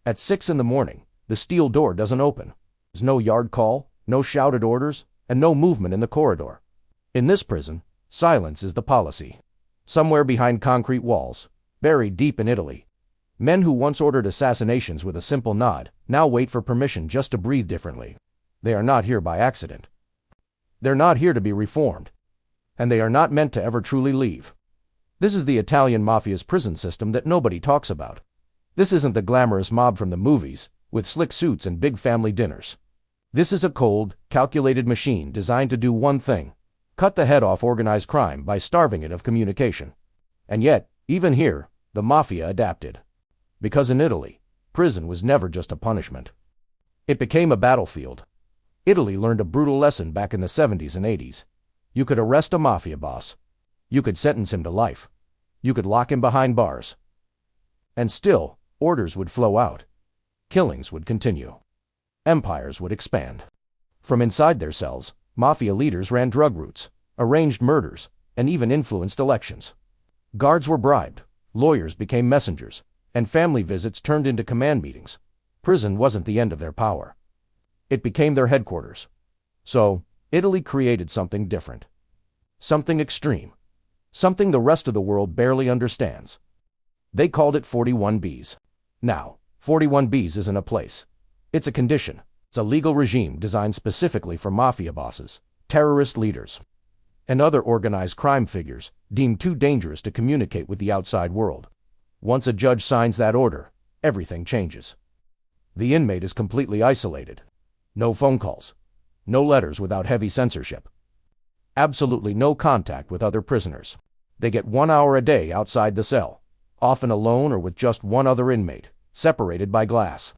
At 6 in the morning, the steel door doesn't open. There's no yard call, no shouted orders, and no movement in the corridor. In this prison, silence is the policy. Somewhere behind concrete walls, buried deep in Italy, men who once ordered assassinations with a simple nod now wait for permission just to breathe differently. They are not here by accident. They're not here to be reformed. And they are not meant to ever truly leave. This is the Italian Mafia's prison system that nobody talks about. This isn't the glamorous mob from the movies, with slick suits and big family dinners. This is a cold, calculated machine designed to do one thing: cut the head off organized crime by starving it of communication. And yet, even here, the Mafia adapted. Because in Italy, prison was never just a punishment. It became a battlefield. Italy learned a brutal lesson back in the 70s and 80s. You could arrest a Mafia boss. You could sentence him to life. You could lock him behind bars. And still, orders would flow out. Killings would continue. Empires would expand. From inside their cells, Mafia leaders ran drug routes, arranged murders, and even influenced elections. Guards were bribed, lawyers became messengers, and family visits turned into command meetings. Prison wasn't the end of their power. It became their headquarters. So, Italy created something different. Something extreme. Something the rest of the world barely understands. They called it 41Bs. Now, 41Bs isn't a place. It's a condition. It's a legal regime designed specifically for Mafia bosses, terrorist leaders, and other organized crime figures deemed too dangerous to communicate with the outside world. Once a judge signs that order, everything changes. The inmate is completely isolated. No phone calls. No letters without heavy censorship. Absolutely no contact with other prisoners. They get 1 hour a day outside the cell, often alone or with just one other inmate, separated by glass.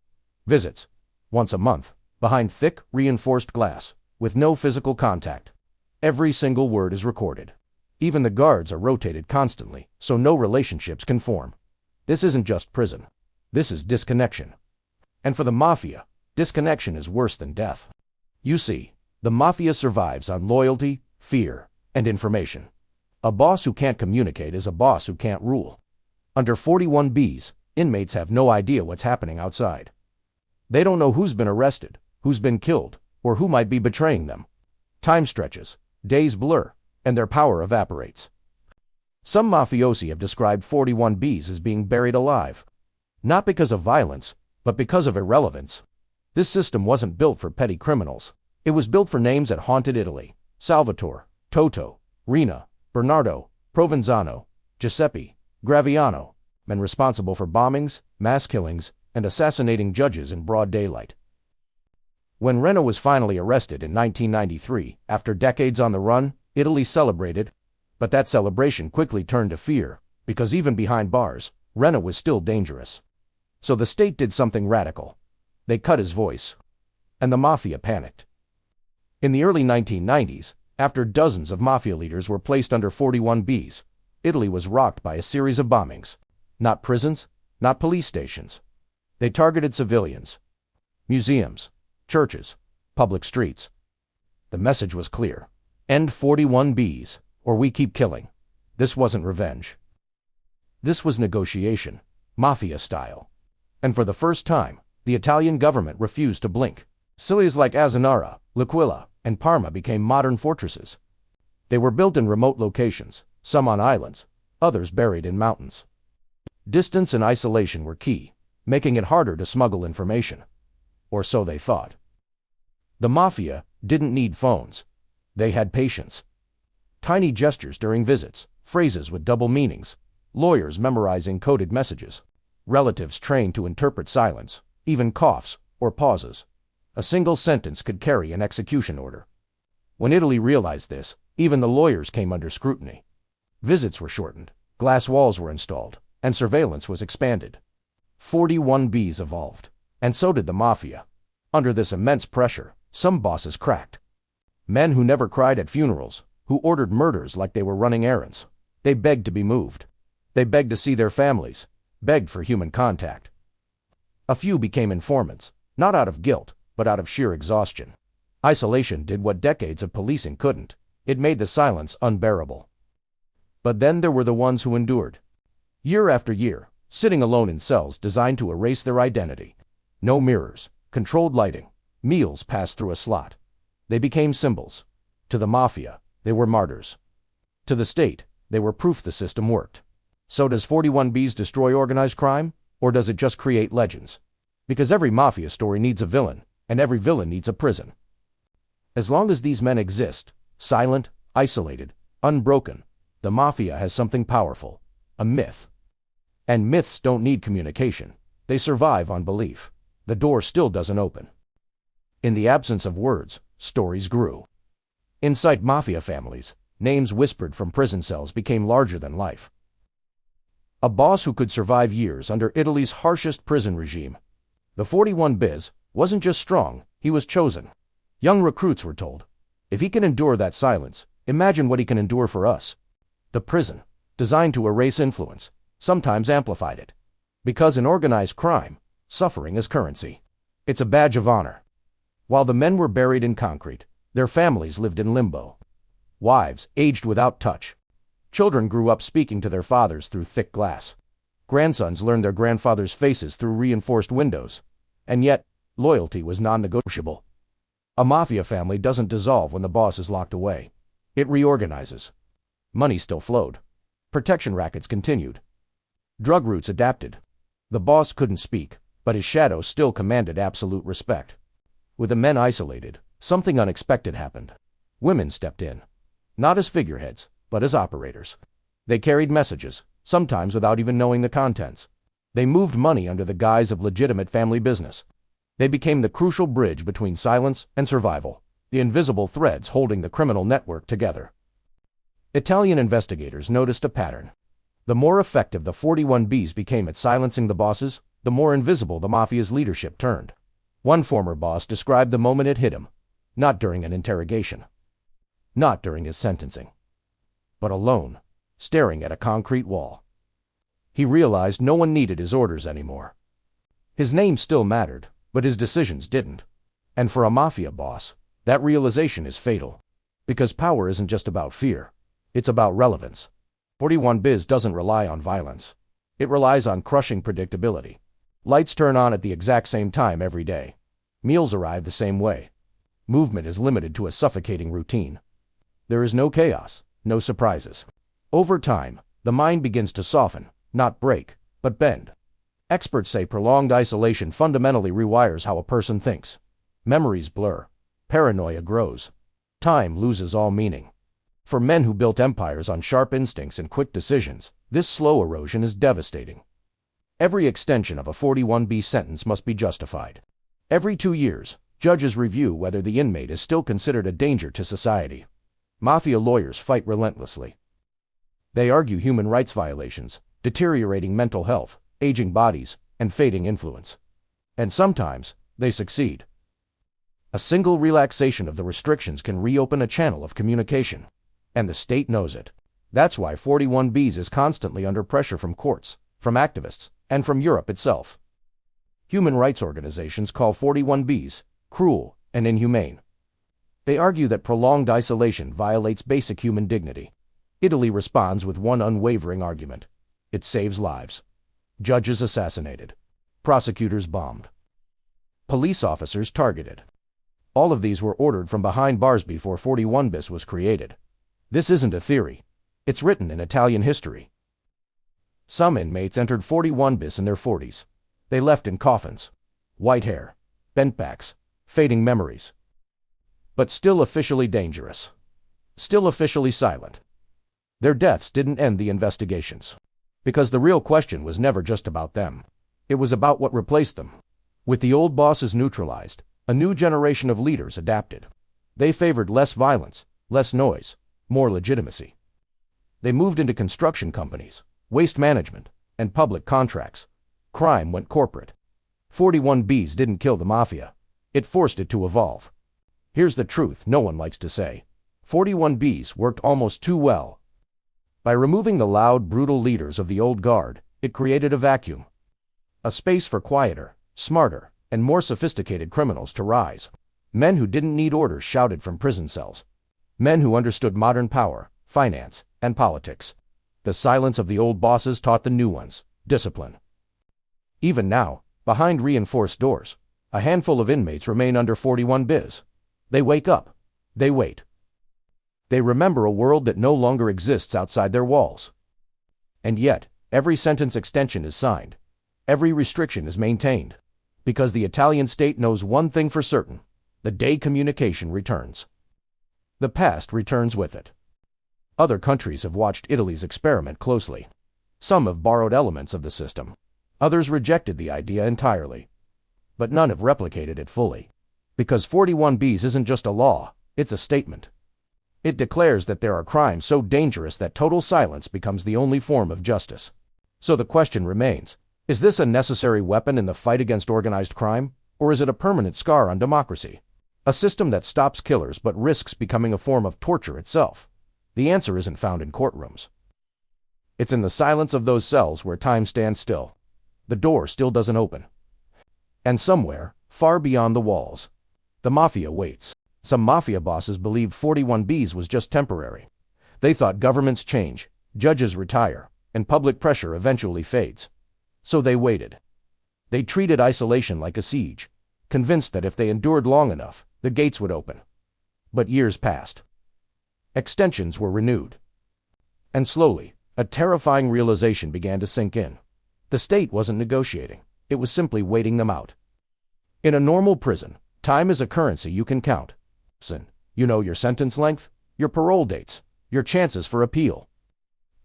Visits, once a month, behind thick, reinforced glass, with no physical contact. Every single word is recorded. Even the guards are rotated constantly, so no relationships can form. This isn't just prison. This is disconnection. And for the Mafia, disconnection is worse than death. You see, the Mafia survives on loyalty, fear, and information. A boss who can't communicate is a boss who can't rule. Under 41Bs, inmates have no idea what's happening outside. They don't know who's been arrested, who's been killed, or who might be betraying them. Time stretches, days blur, and their power evaporates. Some mafiosi have described 41Bs as being buried alive. Not because of violence, but because of irrelevance. This system wasn't built for petty criminals. It was built for names that haunted Italy: Salvatore, Toto, Rina, Bernardo, Provenzano, Giuseppe, Graviano, men responsible for bombings, mass killings, and assassinating judges in broad daylight. When Rena was finally arrested in 1993, after decades on the run, Italy celebrated, but that celebration quickly turned to fear, because even behind bars, Rena was still dangerous. So the state did something radical. They cut his voice. And the Mafia panicked. In the early 1990s, after dozens of Mafia leaders were placed under 41Bs, Italy was rocked by a series of bombings. Not prisons, not police stations. They targeted civilians, museums, churches, public streets. The message was clear: end 41Bs, or we keep killing. This wasn't revenge. This was negotiation, Mafia style. And for the first time, the Italian government refused to blink. Cities like Azzanara, L'Aquila, and Parma became modern fortresses. They were built in remote locations, some on islands, others buried in mountains. Distance and isolation were key, making it harder to smuggle information. Or so they thought. The Mafia didn't need phones. They had patience. Tiny gestures during visits, phrases with double meanings, lawyers memorizing coded messages, relatives trained to interpret silence, even coughs or pauses. A single sentence could carry an execution order. When Italy realized this, even the lawyers came under scrutiny. Visits were shortened, glass walls were installed, and surveillance was expanded. 41Bs evolved, and so did the Mafia. Under this immense pressure, some bosses cracked. Men who never cried at funerals, who ordered murders like they were running errands. They begged to be moved. They begged to see their families, begged for human contact. A few became informants, not out of guilt, but out of sheer exhaustion. Isolation did what decades of policing couldn't. It made the silence unbearable. But then there were the ones who endured. Year after year, sitting alone in cells designed to erase their identity, No mirrors, controlled lighting, meals passed through a slot. They became symbols. To the Mafia, they were martyrs. To the state, they were proof the system worked. So does 41Bs destroy organized crime, or does it just create legends? Because every Mafia story needs a villain, and every villain needs a prison. As long as these men exist, silent, isolated, unbroken, the Mafia has something powerful, a myth. And myths don't need communication. They survive on belief. The door still doesn't open. In the absence of words, stories grew. Inside Mafia families, names whispered from prison cells became larger than life. A boss who could survive years under Italy's harshest prison regime. The 41Bs wasn't just strong, he was chosen. Young recruits were told, if he can endure that silence, imagine what he can endure for us. The prison, designed to erase influence, sometimes amplified it. Because in organized crime, suffering is currency. It's a badge of honor. While the men were buried in concrete, their families lived in limbo. Wives aged without touch. Children grew up speaking to their fathers through thick glass. Grandsons learned their grandfathers' faces through reinforced windows. And yet, loyalty was non-negotiable. A Mafia family doesn't dissolve when the boss is locked away. It reorganizes. Money still flowed. Protection rackets continued. Drug routes adapted. The boss couldn't speak, but his shadow still commanded absolute respect. With the men isolated, something unexpected happened. Women stepped in. Not as figureheads, but as operators. They carried messages, sometimes without even knowing the contents. They moved money under the guise of legitimate family business. They became the crucial bridge between silence and survival, the invisible threads holding the criminal network together. Italian investigators noticed a pattern. The more effective the 41Bs became at silencing the bosses, the more invisible the Mafia's leadership turned. One former boss described the moment it hit him, not during an interrogation, not during his sentencing, but alone, staring at a concrete wall. He realized no one needed his orders anymore. His name still mattered, but his decisions didn't. And for a Mafia boss, that realization is fatal. Because power isn't just about fear, it's about relevance. 41Bs doesn't rely on violence. It relies on crushing predictability. Lights turn on at the exact same time every day. Meals arrive the same way. Movement is limited to a suffocating routine. There is no chaos, no surprises. Over time, the mind begins to soften, not break, but bend. Experts say prolonged isolation fundamentally rewires how a person thinks. Memories blur. Paranoia grows. Time loses all meaning. For men who built empires on sharp instincts and quick decisions, this slow erosion is devastating. Every extension of a 41B sentence must be justified. Every 2 years, judges review whether the inmate is still considered a danger to society. Mafia lawyers fight relentlessly. They argue human rights violations, deteriorating mental health, aging bodies, and fading influence. And sometimes, they succeed. A single relaxation of the restrictions can reopen a channel of communication. And the state knows it. That's why 41Bs is constantly under pressure from courts, from activists, and from Europe itself. Human rights organizations call 41Bs cruel and inhumane. They argue that prolonged isolation violates basic human dignity. Italy responds with one unwavering argument. It saves lives. Judges assassinated. Prosecutors bombed. Police officers targeted. All of these were ordered from behind bars before 41Bs was created. This isn't a theory. It's written in Italian history. Some inmates entered 41Bs in their 40s. They left in coffins. White hair, bent backs, fading memories. But still officially dangerous. Still officially silent. Their deaths didn't end the investigations. Because the real question was never just about them. It was about what replaced them. With the old bosses neutralized, a new generation of leaders adapted. They favored less violence, less noise, more legitimacy. They moved into construction companies, waste management, and public contracts. Crime went corporate. 41Bs didn't kill the Mafia. It forced it to evolve. Here's the truth no one likes to say. 41Bs worked almost too well. By removing the loud, brutal leaders of the old guard, it created a vacuum. A space for quieter, smarter, and more sophisticated criminals to rise. Men who didn't need orders shouted from prison cells. Men who understood modern power, finance, and politics. The silence of the old bosses taught the new ones discipline. Even now, behind reinforced doors, A handful of inmates remain under 41 bis. They wake up. They wait. They remember a world that no longer exists outside their walls. And yet, every sentence extension is signed. Every restriction is maintained. Because the Italian state knows one thing for certain: the day communication returns. The past returns with it. Other countries have watched Italy's experiment closely. Some have borrowed elements of the system. Others rejected the idea entirely. But none have replicated it fully. Because 41 bis isn't just a law, it's a statement. It declares that there are crimes so dangerous that total silence becomes the only form of justice. So the question remains, is this a necessary weapon in the fight against organized crime, or is it a permanent scar on democracy? A system that stops killers but risks becoming a form of torture itself? The answer isn't found in courtrooms. It's in the silence of those cells where time stands still. The door still doesn't open. And somewhere, far beyond the walls, the Mafia waits. Some Mafia bosses believed 41 bis was just temporary. They thought governments change, judges retire, and public pressure eventually fades. So they waited. They treated isolation like a siege, convinced that if they endured long enough, the gates would open. But years passed. Extensions were renewed. And slowly, a terrifying realization began to sink in. The state wasn't negotiating. It was simply waiting them out. In a normal prison, time is a currency you can count. You know your sentence length, your parole dates, your chances for appeal.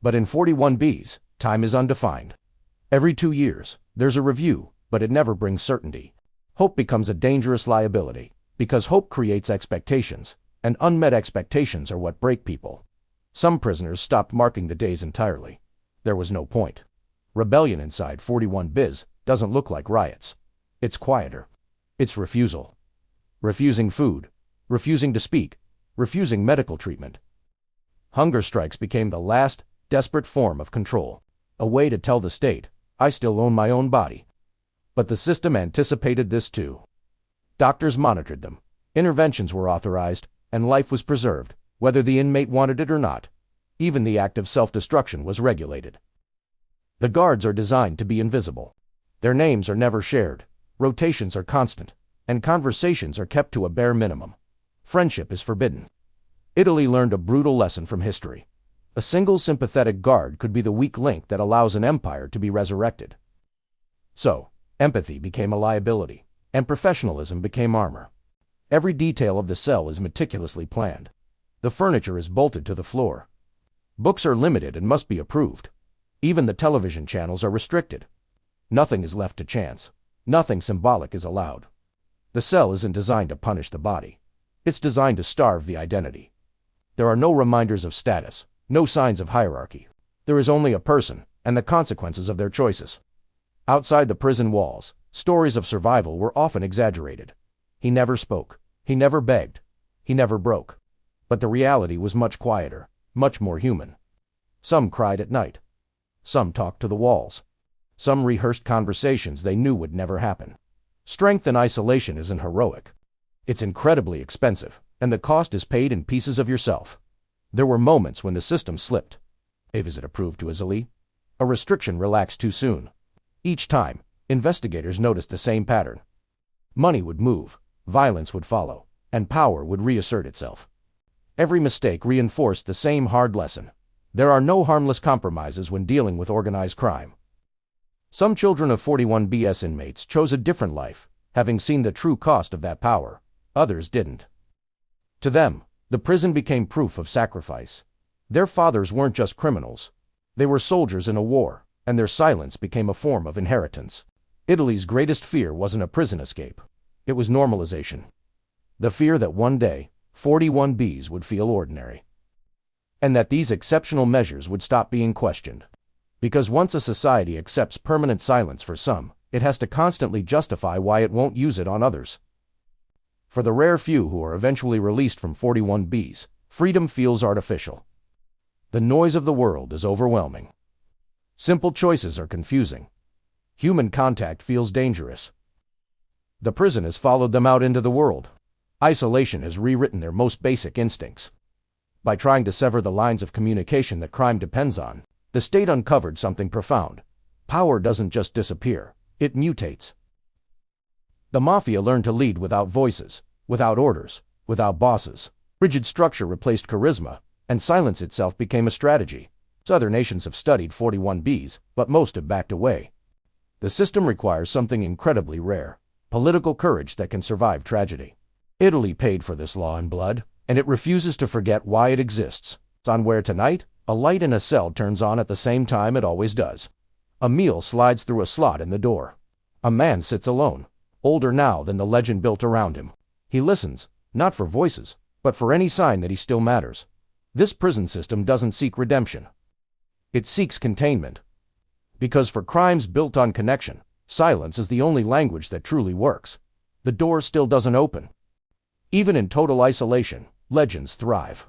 But in 41 bis, time is undefined. Every 2 years, there's a review, but it never brings certainty. Hope becomes a dangerous liability, because hope creates expectations, and unmet expectations are what break people. Some prisoners stopped marking the days entirely. There was no point. Rebellion inside 41 bis doesn't look like riots. It's quieter. It's refusal. Refusing food. Refusing to speak. Refusing medical treatment. Hunger strikes became the last, desperate form of control. A way to tell the state, I still own my own body. But the system anticipated this too. Doctors monitored them. Interventions were authorized, and life was preserved, whether the inmate wanted it or not. Even the act of self-destruction was regulated. The guards are designed to be invisible. Their names are never shared, rotations are constant, and conversations are kept to a bare minimum. Friendship is forbidden. Italy learned a brutal lesson from history. A single sympathetic guard could be the weak link that allows an empire to be resurrected. So, empathy became a liability, and professionalism became armor. Every detail of the cell is meticulously planned. The furniture is bolted to the floor. Books are limited and must be approved. Even the television channels are restricted. Nothing is left to chance. Nothing symbolic is allowed. The cell isn't designed to punish the body. It's designed to starve the identity. There are no reminders of status, no signs of hierarchy. There is only a person, and the consequences of their choices. Outside the prison walls, stories of survival were often exaggerated. He never spoke. He never begged. He never broke. But the reality was much quieter, much more human. Some cried at night. Some talked to the walls. Some rehearsed conversations they knew would never happen. Strength in isolation isn't heroic. It's incredibly expensive, and the cost is paid in pieces of yourself. There were moments when the system slipped. A visit approved too easily. A restriction relaxed too soon. Each time, investigators noticed the same pattern. Money would move, violence would follow, and power would reassert itself. Every mistake reinforced the same hard lesson. There are no harmless compromises when dealing with organized crime. Some children of 41 bis inmates chose a different life, having seen the true cost of that power. Others didn't. To them, the prison became proof of sacrifice. Their fathers weren't just criminals. They were soldiers in a war, and their silence became a form of inheritance. Italy's greatest fear wasn't a prison escape. It was normalization. The fear that one day, 41 bis would feel ordinary. And that these exceptional measures would stop being questioned. Because once a society accepts permanent silence for some, it has to constantly justify why it won't use it on others. For the rare few who are eventually released from 41 bis, freedom feels artificial. The noise of the world is overwhelming. Simple choices are confusing. Human contact feels dangerous. The prison has followed them out into the world. Isolation has rewritten their most basic instincts. By trying to sever the lines of communication that crime depends on, the state uncovered something profound. Power doesn't just disappear, it mutates. The Mafia learned to lead without voices, without orders, without bosses. Rigid structure replaced charisma, and silence itself became a strategy. Other nations have studied 41Bs, but most have backed away. The system requires something incredibly rare: political courage that can survive tragedy. Italy paid for this law in blood, and it refuses to forget why it exists. It's on where tonight, a light in a cell turns on at the same time it always does. A meal slides through a slot in the door. A man sits alone, older now than the legend built around him. He listens, not for voices, but for any sign that he still matters. This prison system doesn't seek redemption. It seeks containment. Because for crimes built on connection, silence is the only language that truly works. The door still doesn't open. Even in total isolation, legends thrive.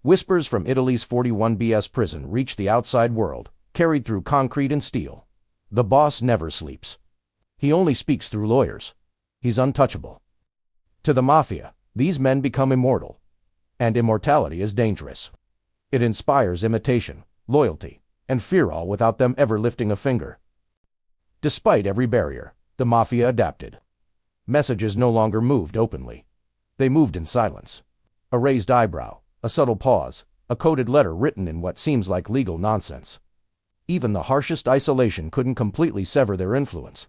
Whispers from Italy's 41BS prison reach the outside world, carried through concrete and steel. The boss never sleeps. He only speaks through lawyers. He's untouchable. To the Mafia, these men become immortal. And immortality is dangerous. It inspires imitation, loyalty, and fear, all without them ever lifting a finger. Despite every barrier, the Mafia adapted. Messages no longer moved openly. They moved in silence. A raised eyebrow, a subtle pause, a coded letter written in what seems like legal nonsense. Even the harshest isolation couldn't completely sever their influence.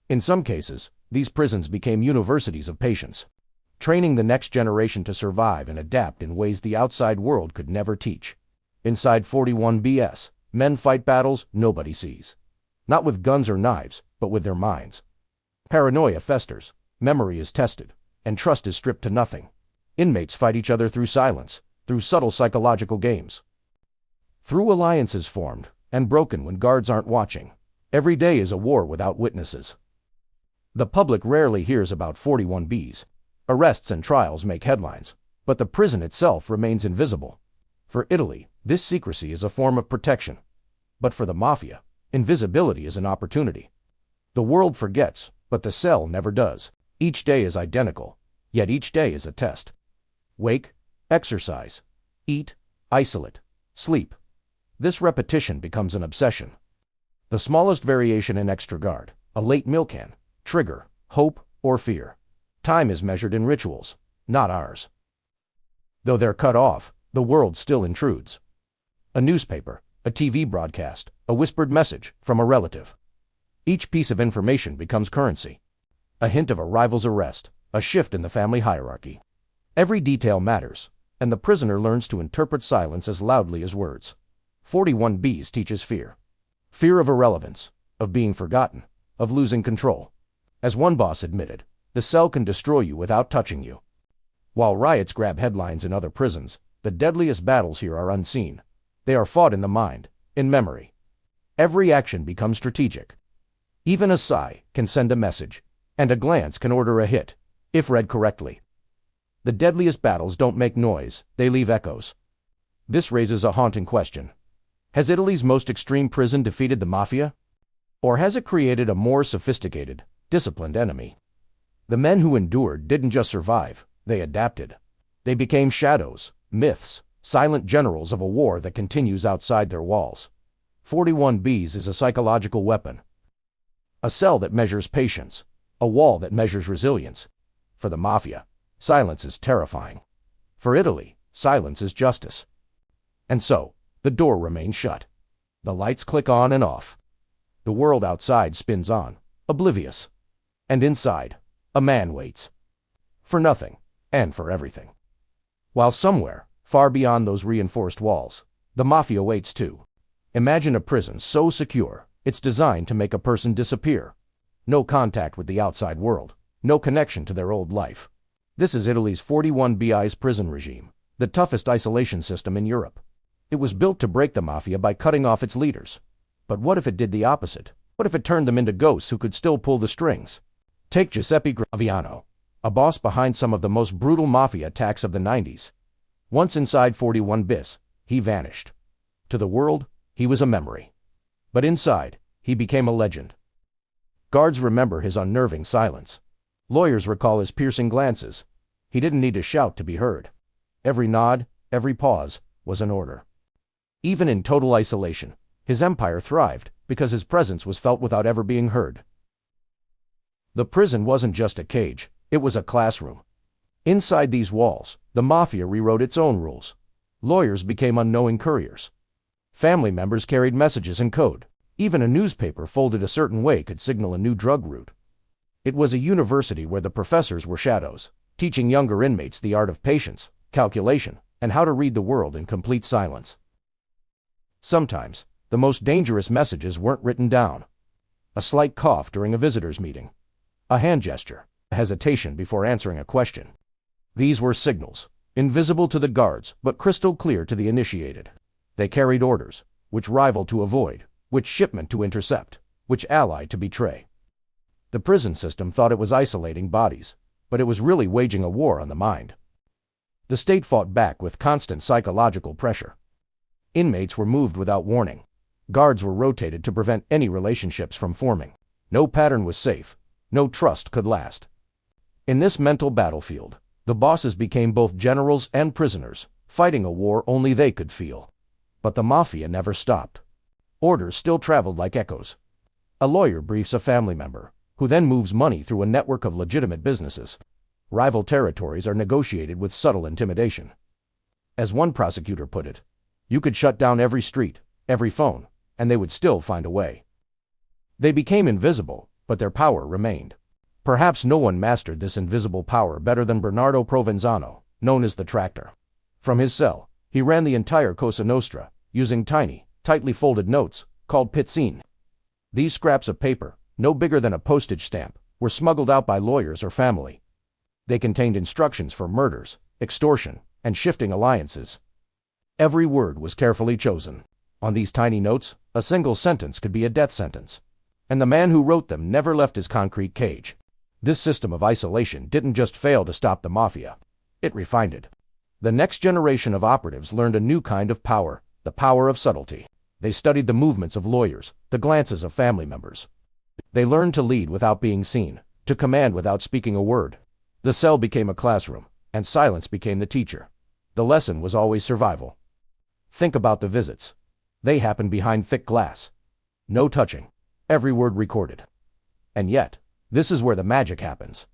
In some cases, these prisons became universities of patience, training the next generation to survive and adapt in ways the outside world could never teach. Inside 41BS, men fight battles nobody sees. Not with guns or knives, but with their minds. Paranoia festers, memory is tested, and trust is stripped to nothing. Inmates fight each other through silence, through subtle psychological games. Through alliances formed and broken when guards aren't watching. Every day is a war without witnesses. The public rarely hears about 41Bs. Arrests and trials make headlines, but the prison itself remains invisible. For Italy, this secrecy is a form of protection. But for the Mafia, invisibility is an opportunity. The world forgets, but the cell never does. Each day is identical, yet each day is a test. Wake, exercise, eat, isolate, sleep. This repetition becomes an obsession. The smallest variation in extra guard, a late meal can, trigger hope or fear. Time is measured in rituals, not ours. Though they're cut off, the world still intrudes. A newspaper, a TV broadcast, a whispered message from a relative. Each piece of information becomes currency. A hint of a rival's arrest, a shift in the family hierarchy. Every detail matters, and the prisoner learns to interpret silence as loudly as words. 41Bs teaches fear. Fear of irrelevance, of being forgotten, of losing control. As one boss admitted, the cell can destroy you without touching you. While riots grab headlines in other prisons, the deadliest battles here are unseen. They are fought in the mind, in memory. Every action becomes strategic. Even a sigh can send a message, and a glance can order a hit, if read correctly. The deadliest battles don't make noise, they leave echoes. This raises a haunting question. Has Italy's most extreme prison defeated the Mafia? Or has it created a more sophisticated, disciplined enemy? The men who endured didn't just survive, they adapted. They became shadows, myths, silent generals of a war that continues outside their walls. 41Bs is a psychological weapon. A cell that measures patience, a wall that measures resilience. For the Mafia, silence is terrifying. For Italy, silence is justice. And so, the door remains shut. The lights click on and off. The world outside spins on, oblivious. And inside, a man waits. For nothing, and for everything. While somewhere, far beyond those reinforced walls, the Mafia waits too. Imagine a prison so secure, it's designed to make a person disappear. No contact with the outside world, no connection to their old life. This is Italy's 41Bs prison regime, the toughest isolation system in Europe. It was built to break the Mafia by cutting off its leaders. But what if it did the opposite? What if it turned them into ghosts who could still pull the strings? Take Giuseppe Graviano, a boss behind some of the most brutal Mafia attacks of the 90s. Once inside 41Bis, he vanished. To the world, he was a memory. But inside, he became a legend. Guards remember his unnerving silence. Lawyers recall his piercing glances. He didn't need to shout to be heard. Every nod, every pause, was an order. Even in total isolation, his empire thrived because his presence was felt without ever being heard. The prison wasn't just a cage, it was a classroom. Inside these walls, the Mafia rewrote its own rules. Lawyers became unknowing couriers. Family members carried messages in code. Even a newspaper folded a certain way could signal a new drug route. It was a university where the professors were shadows, teaching younger inmates the art of patience, calculation, and how to read the world in complete silence. Sometimes, the most dangerous messages weren't written down. A slight cough during a visitor's meeting. A hand gesture, a hesitation before answering a question. These were signals, invisible to the guards but crystal clear to the initiated. They carried orders, which rival to avoid, which shipment to intercept, which ally to betray. The prison system thought it was isolating bodies, but it was really waging a war on the mind. The state fought back with constant psychological pressure. Inmates were moved without warning. Guards were rotated to prevent any relationships from forming. No pattern was safe. No trust could last. In this mental battlefield, the bosses became both generals and prisoners, fighting a war only they could feel. But the Mafia never stopped. Orders still traveled like echoes. A lawyer briefs a family member, who then moves money through a network of legitimate businesses. Rival territories are negotiated with subtle intimidation. As one prosecutor put it, you could shut down every street, every phone, and they would still find a way. They became invisible, but their power remained. Perhaps no one mastered this invisible power better than Bernardo Provenzano, known as the Tractor. From his cell, he ran the entire Cosa Nostra, using tiny, tightly folded notes, called pizzine. These scraps of paper, no bigger than a postage stamp, were smuggled out by lawyers or family. They contained instructions for murders, extortion, and shifting alliances. Every word was carefully chosen. On these tiny notes, a single sentence could be a death sentence. And the man who wrote them never left his concrete cage. This system of isolation didn't just fail to stop the Mafia. It refined it. The next generation of operatives learned a new kind of power, the power of subtlety. They studied the movements of lawyers, the glances of family members. They learned to lead without being seen, to command without speaking a word. The cell became a classroom, and silence became the teacher. The lesson was always survival. Think about the visits. They happened behind thick glass. No touching. Every word recorded. And yet, this is where the magic happens.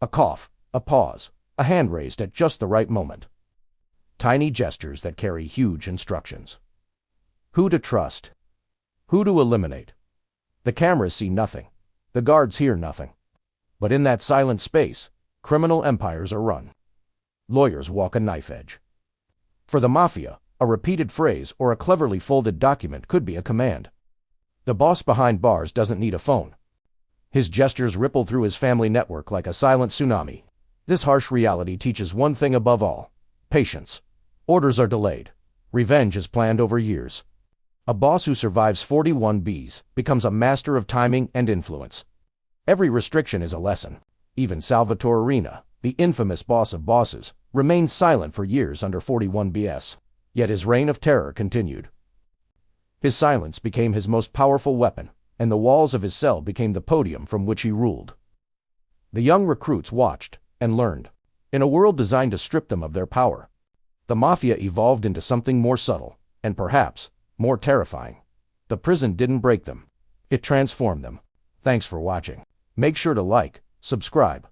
A cough, a pause, a hand raised at just the right moment. Tiny gestures that carry huge instructions. Who to trust? Who to eliminate? The cameras see nothing. The guards hear nothing. But in that silent space, criminal empires are run. Lawyers walk a knife edge. For the Mafia, a repeated phrase or a cleverly folded document could be a command. The boss behind bars doesn't need a phone. His gestures ripple through his family network like a silent tsunami. This harsh reality teaches one thing above all: patience. Orders are delayed. Revenge is planned over years. A boss who survives 41 Bs becomes a master of timing and influence. Every restriction is a lesson. Even Salvatore Arena, the infamous boss of bosses, remained silent for years under 41 BS. Yet his reign of terror continued. His silence became his most powerful weapon, and the walls of his cell became the podium from which he ruled. The young recruits watched and learned. In a world designed to strip them of their power, the Mafia evolved into something more subtle, and perhaps, more terrifying. The prison didn't break them. It transformed them. Thanks for watching. Make sure to like, subscribe,